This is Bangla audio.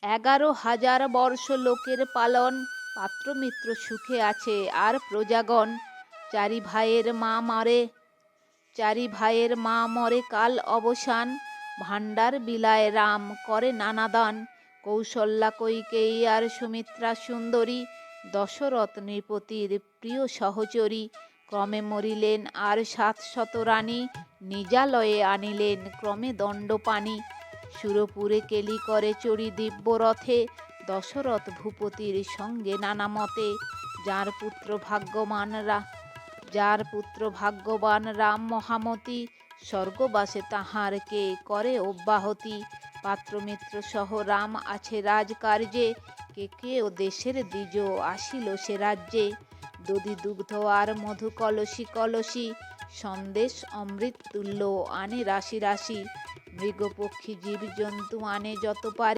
11,000 বর্ষ লোকের পালন, পাত্রমিত্র সুখে আছে আর প্রজাগণ। চারি ভাইয়ের মা মরে কাল অবসান, ভাণ্ডার বিলায় রাম করে নানা দান। কৌশল্যা কৈকেয়ী আর সুমিত্রা সুন্দরী, দশরথ নৃপতির প্রিয় সহচরী। ক্রমে মরিলেন আর 700 রানী, নিজালয়ে আনিলেন ক্রমে দণ্ডপাণি। সুরপুরে কেলি করে চড়ি দিব্য রথে, দশরথ ভূপতির সঙ্গে নানা মতে। যার পুত্র ভাগ্যবান রাম মহামতি, স্বর্গবাসে তাঁহার কে করে অব্যাহতি। পাত্রমিত্র সহ রাম আছে রাজকার্যে, কেকেও দেশের দ্বিজ আসিল সে রাজ্যে। দধি দুগ্ধ আর মধু কলসি কলসি, সন্দেশ অমৃত তুল্য আনে রাশি রাশি। মৃগ পক্ষী জীব জন্তু আনে যত পারে,